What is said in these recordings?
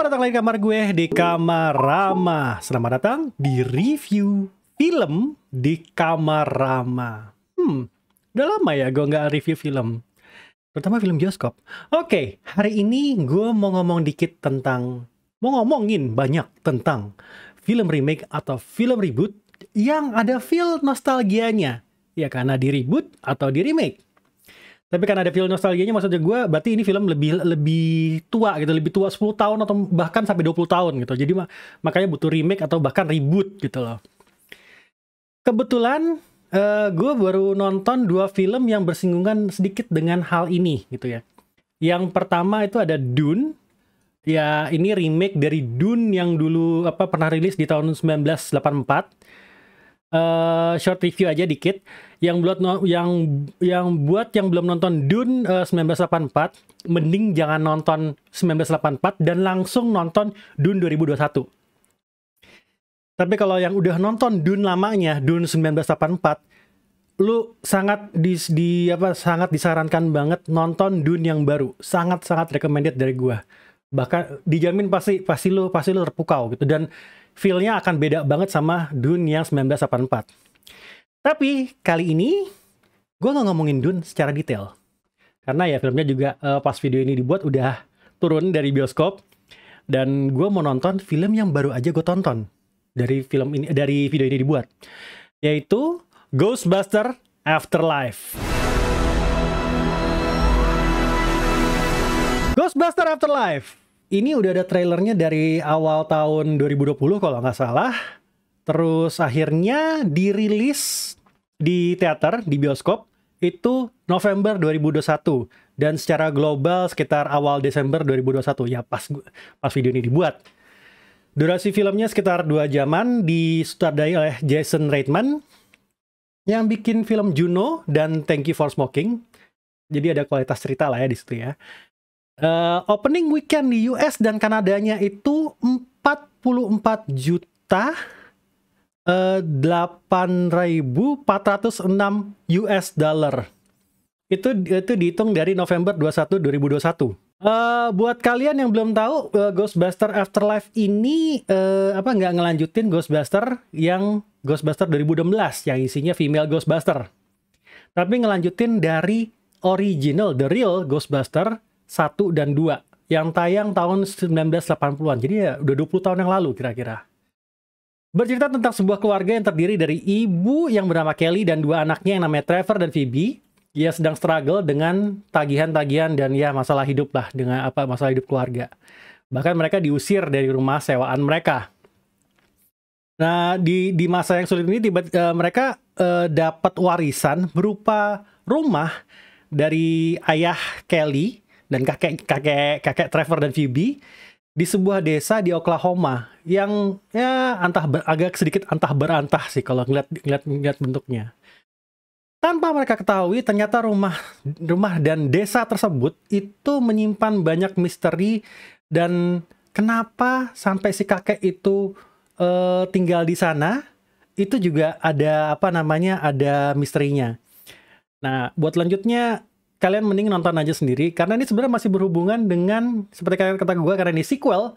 Selamat datang lagi di kamar gue, di Kamar Rama. Selamat datang di review film di Kamar Rama. Udah lama ya gue nggak review film, terutama film bioskop. Oke, hari ini gue mau ngomongin banyak tentang film remake atau film reboot yang ada feel nostalgianya. Ya karena di reboot atau di remake. Tapi karena ada feel nostalgianya, maksudnya gue berarti ini film lebih tua gitu, lebih tua 10 tahun atau bahkan sampai 20 tahun gitu. Jadi makanya butuh remake atau bahkan reboot gitu loh. Kebetulan gue baru nonton 2 film yang bersinggungan sedikit dengan hal ini gitu ya. Yang pertama itu ada Dune. Ya ini remake dari Dune yang dulu pernah rilis di tahun 1984. Short review aja dikit. Buat yang belum nonton Dune 1984, mending jangan nonton 1984 dan langsung nonton Dune 2021. Tapi kalau yang udah nonton Dune lamanya, Dune 1984, lu sangat sangat disarankan banget nonton Dune yang baru. Sangat recommended dari gua. Bahkan dijamin pasti lu terpukau gitu, dan feel-nya akan beda banget sama Dune yang 1984. Tapi kali ini gue nggak ngomongin Dune secara detail, karena ya filmnya juga pas video ini dibuat udah turun dari bioskop, dan gue mau nonton film yang baru aja gue tonton dari video ini dibuat, yaitu Ghostbusters Afterlife. Ghostbusters Afterlife ini udah ada trailernya dari awal tahun 2020 kalau nggak salah. Terus akhirnya dirilis di teater, di bioskop, itu November 2021. Dan secara global sekitar awal Desember 2021. Ya pas video ini dibuat. Durasi filmnya sekitar 2 jaman, disutradarai oleh Jason Reitman, yang bikin film Juno dan Thank You for Smoking. Jadi ada kualitas cerita lah ya di situ ya. Opening weekend di US dan Kanadanya itu 44 juta 8.406 US dollar. Itu dihitung dari November 2021. Buat kalian yang belum tahu, Ghostbusters Afterlife ini nggak ngelanjutin Ghostbusters 2016 yang isinya female Ghostbuster. Tapi ngelanjutin dari original, the real Ghostbusters 1 dan 2 yang tayang tahun 1980-an. Jadi ya udah 20 tahun yang lalu kira-kira. Bercerita tentang sebuah keluarga yang terdiri dari ibu yang bernama Kelly dan 2 anaknya yang namanya Trevor dan Phoebe. Ia sedang struggle dengan tagihan-tagihan dan ya masalah hidup lah, dengan masalah hidup keluarga. Bahkan mereka diusir dari rumah sewaan mereka. Nah, di masa yang sulit ini mereka dapat warisan berupa rumah dari ayah Kelly dan kakek Trevor dan Phoebe di sebuah desa di Oklahoma yang ya agak sedikit antah berantah sih kalau ngeliat bentuknya. Tanpa mereka ketahui, ternyata rumah dan desa tersebut itu menyimpan banyak misteri, dan kenapa sampai si kakek itu tinggal di sana itu juga ada ada misterinya. Nah, buat lanjutnya kalian mending nonton aja sendiri, karena ini sebenarnya masih berhubungan dengan, seperti kalian kata gue, karena ini sequel,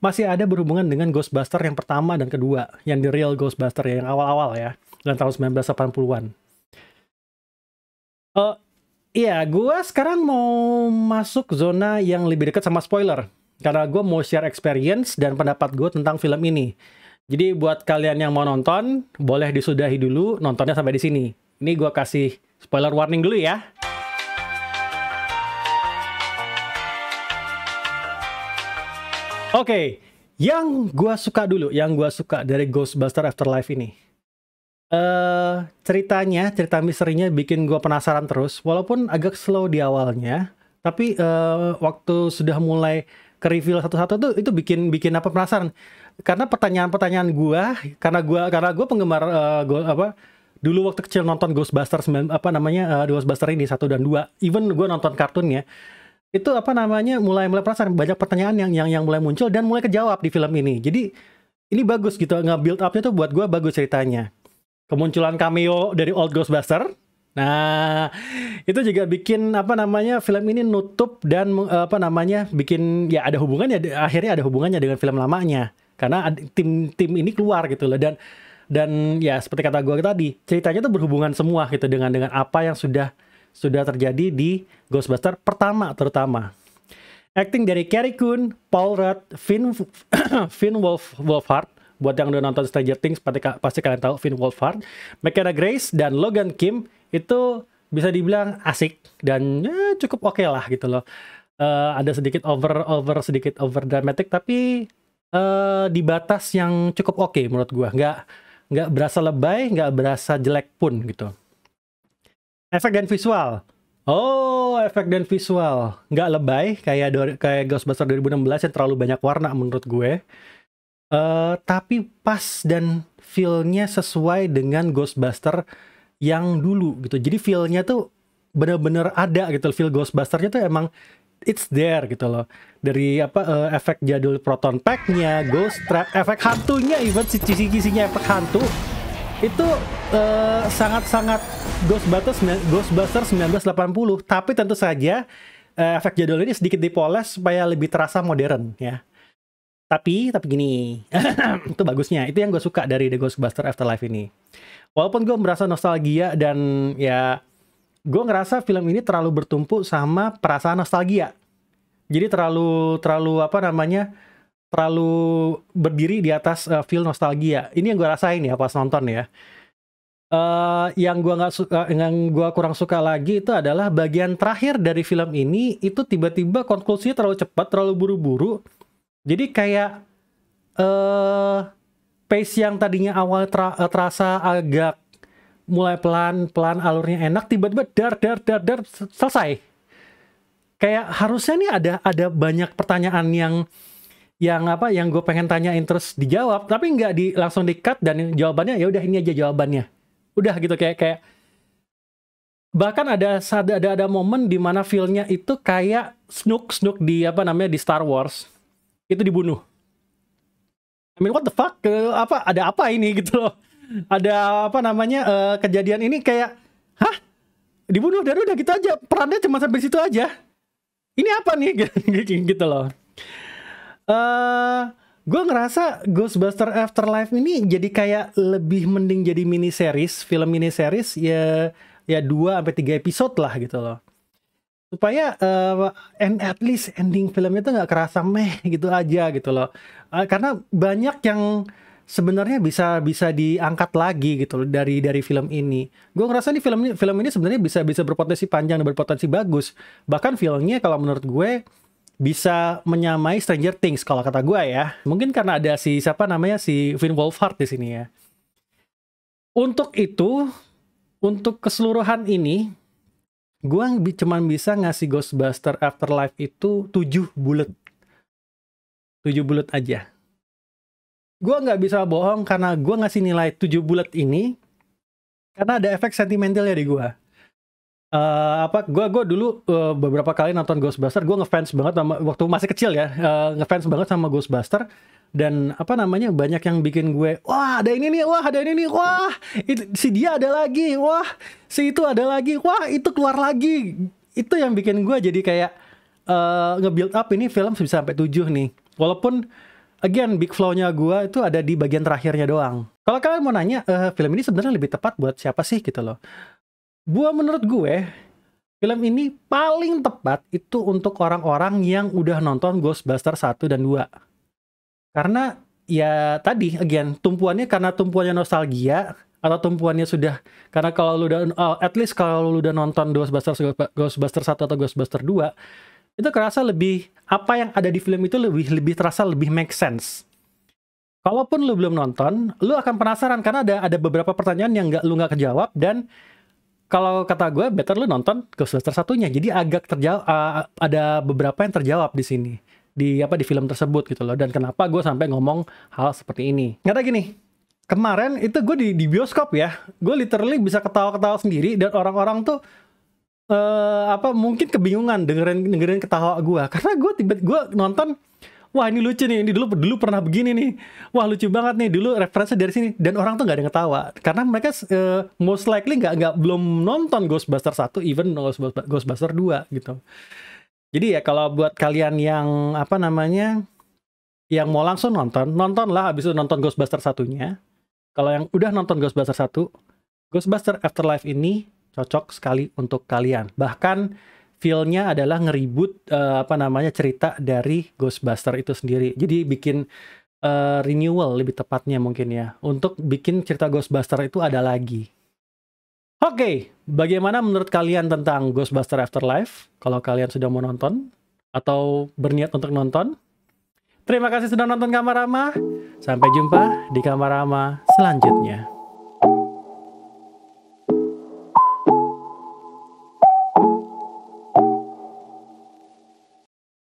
masih ada berhubungan dengan Ghostbusters yang pertama dan kedua, yang the real Ghostbusters yang awal-awal ya, dan tahun 1980-an. Iya, gue sekarang mau masuk zona yang lebih dekat sama spoiler, karena gue mau share experience dan pendapat gue tentang film ini. Jadi buat kalian yang mau nonton, boleh disudahi dulu nontonnya sampai di sini. Ini gue kasih spoiler warning dulu ya. Oke, yang gue suka dari Ghostbusters Afterlife ini. Cerita misterinya bikin gue penasaran terus, walaupun agak slow di awalnya, tapi waktu sudah mulai ke reveal satu-satu itu bikin penasaran. Karena pertanyaan-pertanyaan gue, karena gue penggemar dulu waktu kecil nonton Ghostbusters Ghostbusters ini 1 dan 2, even gue nonton kartunnya. Itu mulai penasaran, banyak pertanyaan yang mulai muncul dan mulai kejawab di film ini. Jadi ini bagus gitu, nge-build up-nya tuh buat gue bagus ceritanya. Kemunculan cameo dari old Ghostbuster Nah, itu juga bikin apa namanya film ini nutup dan apa namanya bikin ya ada hubungannya akhirnya ada hubungannya dengan film lamanya karena tim ini keluar gitu loh dan ya seperti kata gue tadi ceritanya tuh berhubungan semua gitu dengan apa yang sudah terjadi di Ghostbuster pertama terutama. Acting dari Carrie Coon, Paul Rudd, Finn Wolfhard. Buat yang udah nonton Stranger Things, pasti kalian tahu Finn Wolfhard. McKenna Grace dan Logan Kim itu bisa dibilang asik dan ya, cukup oke lah gitu loh. Ada sedikit over dramatic tapi di batas yang cukup oke menurut gua. Nggak berasa lebay, nggak berasa jelek pun gitu. Efek dan visual. Oh, efek dan visual. Nggak lebay kayak Ghostbuster 2016 yang terlalu banyak warna menurut gue. Tapi pas dan feel-nya sesuai dengan Ghostbuster yang dulu gitu. Jadi feel-nya tuh bener-bener ada gitu. Feel Ghostbuster-nya tuh emang it's there gitu loh. Dari efek jadul proton pack-nya, ghost trap, efek hantunya, even kisi-kisinya efek hantu itu sangat-sangat Ghostbuster 1980. Tapi tentu saja efek jadul ini sedikit dipoles supaya lebih terasa modern ya. Tapi gini, itu bagusnya. Itu yang gue suka dari The Ghostbuster Afterlife ini. Walaupun gue merasa nostalgia dan ya, gue ngerasa film ini terlalu bertumpu sama perasaan nostalgia. Jadi terlalu berdiri di atas feel nostalgia. Ini yang gue rasain ya pas nonton ya. Yang gue kurang suka lagi itu adalah bagian terakhir dari film ini itu tiba-tiba konklusinya terlalu cepat, terlalu buru-buru. Jadi kayak pace yang tadinya awal terasa agak mulai pelan-pelan alurnya enak, tiba-tiba dar selesai. Kayak harusnya nih ada banyak pertanyaan yang gue pengen tanyain terus dijawab, tapi nggak langsung di-cut dan jawabannya ya udah ini aja jawabannya. Udah gitu kayak bahkan ada momen di mana feel-nya itu kayak Snoke di di Star Wars. Itu dibunuh. I mean, what the fuck? Ada apa ini gitu loh. Ada kejadian ini kayak, hah? Dibunuh dan udah gitu aja. Perannya cuma sampai situ aja. Ini apa nih? gitu loh. Gue ngerasa Ghostbuster Afterlife ini jadi kayak lebih mending jadi film mini series ya 2-3 episode lah gitu loh. Supaya at least ending filmnya tuh nggak kerasa meh gitu aja gitu loh. Karena banyak yang sebenarnya bisa diangkat lagi gitu loh dari film ini. Gue ngerasa nih film ini sebenarnya bisa berpotensi panjang dan berpotensi bagus. Bahkan filmnya kalau menurut gue bisa menyamai Stranger Things kalau kata gue ya. Mungkin karena ada si Finn Wolfhard di sini ya. Untuk keseluruhan ini gue cuman bisa ngasih Ghostbuster Afterlife itu 7 bulet. 7 bulet aja. Gue nggak bisa bohong karena gue ngasih nilai 7 bulet ini karena ada efek sentimentalnya di gue. Gue dulu beberapa kali nonton Ghostbuster, gue ngefans banget waktu masih kecil ya, ngefans banget sama Ghostbuster. Dan banyak yang bikin gue, wah ada ini nih, wah si dia ada lagi, wah si itu ada lagi, wah itu keluar lagi. Itu yang bikin gue jadi kayak nge-build up ini film bisa sampai 7 nih. Walaupun again big flow-nya gue itu ada di bagian terakhirnya doang. Kalau kalian mau nanya film ini sebenarnya lebih tepat buat siapa sih gitu loh. Menurut gue film ini paling tepat itu untuk orang-orang yang udah nonton Ghostbuster 1 dan 2. Karena ya tadi again tumpuannya nostalgia atau tumpuannya sudah karena kalau lu udah at least kalau lu udah nonton Ghostbuster 1 atau Ghostbuster 2 itu kerasa lebih apa yang ada di film itu lebih terasa lebih make sense. Kalaupun lu belum nonton, lu akan penasaran karena ada beberapa pertanyaan yang lu nggak kejawab dan kalau kata gue better lu nonton Ghostbuster 1-nya. Jadi agak terjawab ada beberapa yang terjawab di sini. Di film tersebut gitu loh. Dan kenapa gue sampai ngomong hal seperti ini. Karena gini, kemarin itu gue di bioskop ya, gue literally bisa ketawa-ketawa sendiri dan orang-orang tuh mungkin kebingungan dengerin ketawa gue. Karena gue nonton, wah ini lucu nih, ini dulu pernah begini nih, wah lucu banget nih, dulu referensi dari sini, dan orang tuh nggak ada yang ketawa karena mereka most likely nggak belum nonton Ghostbuster 1, even Ghostbuster 2 gitu. Jadi ya kalau buat kalian yang apa namanya, yang mau langsung nontonlah habis itu nonton Ghostbuster satunya. Kalau yang udah nonton Ghostbuster 1, Ghostbuster Afterlife ini cocok sekali untuk kalian. Bahkan feel-nya adalah nge-reboot apa namanya, cerita dari Ghostbuster itu sendiri. Jadi bikin renewal lebih tepatnya mungkin ya, untuk bikin cerita Ghostbuster itu ada lagi. Oke, bagaimana menurut kalian tentang Ghostbuster Afterlife? Kalau kalian sudah mau nonton atau berniat untuk nonton. Terima kasih sudah nonton Kamarama. Sampai jumpa di Kamarama selanjutnya.